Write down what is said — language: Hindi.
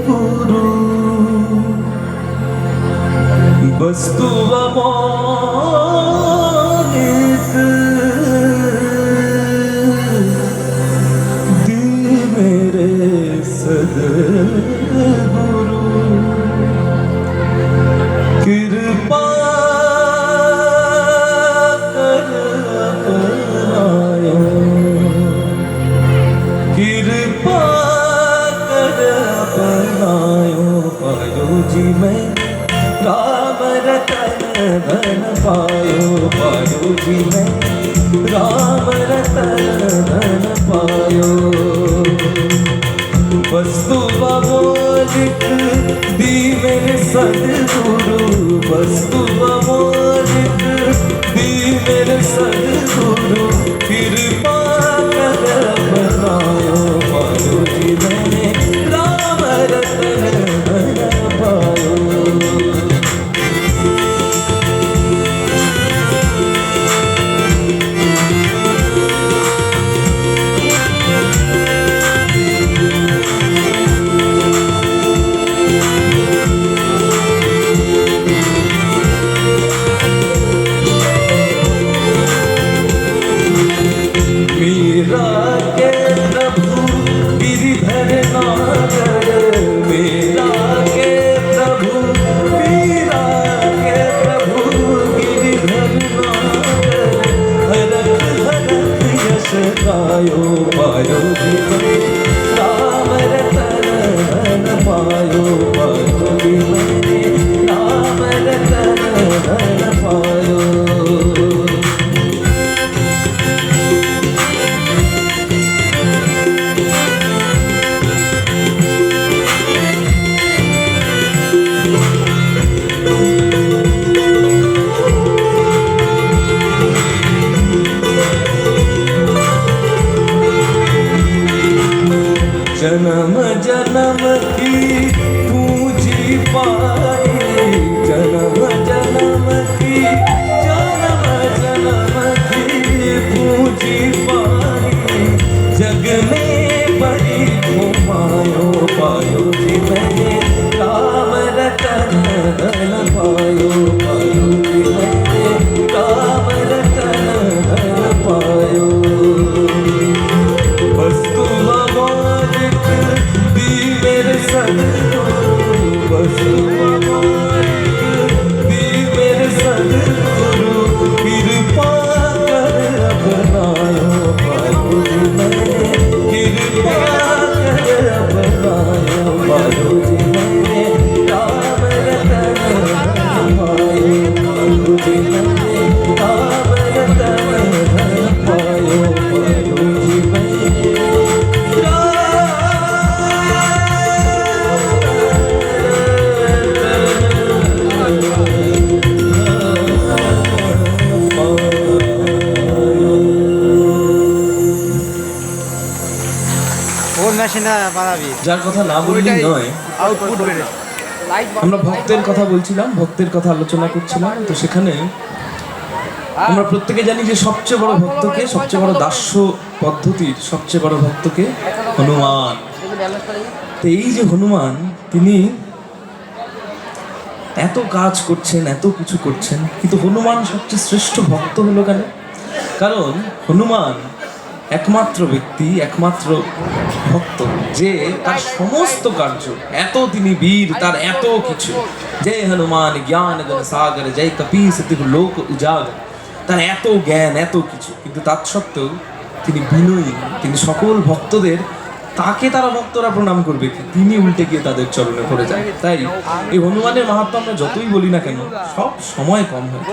गुरु वस्तु अमोलिक दी मेरे सद्गुरु कृपा कर अपनायो कृपा कर अपनायो पायो जी मैं राम रतन धन पायो पायो जी मैं राम रतन धन पायो वस्तु अमोलिक दी मेरे सद्गुरु वस्तु अमोलिक दी मेरे सद्गुरु कृपा कर अपनायो पायो जी मैंने राम रतन धन पायो मीरा के प्रभु गिरिधर नागर मीरा के प्रभु मीरा के प्रभु गिरिधर नागर हरख हरख यश गायो पायो जी राम रतन धन पायो पायो जी मैंने राम रतन धन पायो जन्म जन्म की पूंजी पाई जन्म जन्म की पूंजी पाई जग में बड़ी घुमायो पायो जी मैंने राम रतन धन पायो पायो जी मैंने राम रतन धन पायो वस्तु अमोलिक दी मेरे सद्गुरु वस्तु अमोलिक दी मेरे सद्गुरु कृपा कर अपनायो पायो जी मैंने कृपा कर अपनायो पायो जी मैंने राम रतन धन पायो पायो जी मैंने राम रतन धन पायो पायो जी मैंने যার কথা না বললেই নয় আমরা ভক্তের কথা বলছিলাম ভক্তের কথা আলোচনা করছিলাম তো সেখানে আমরা প্রত্যেকে জানি যে সবচেয়ে বড় ভক্তকে সবচেয়ে বড় দাস্য পদ্ধতির সবচেয়ে বড় ভক্তকে হনুমান তো এই যে হনুমান তিনি এত কাজ করছেন এত কিছু করছেন কিন্তু হনুমান সবচেয়ে শ্রেষ্ঠ ভক্ত হলো কেন কারণ হনুমান একমাত্র ব্যক্তি একমাত্র ভক্ত যে তার সমস্ত কার্য এত তিনি বীর তার এত কিছু জয় হনুমান জ্ঞান গণ সাগর জয় কপীস তিহু লোক উজাগর তার এত জ্ঞান এত কিছু কিন্তু তৎসত্ত্বেও তিনি বিনয়ী তিনি সকল ভক্তদের তাকে তারা ভক্তরা প্রণাম করবে তিনি উল্টে গিয়ে তাদের চরণে পড়ে যায় তাই এই হনুমানের মাহাত্ম্য আমরা যতই বলি না কেন সব সময় কম হয়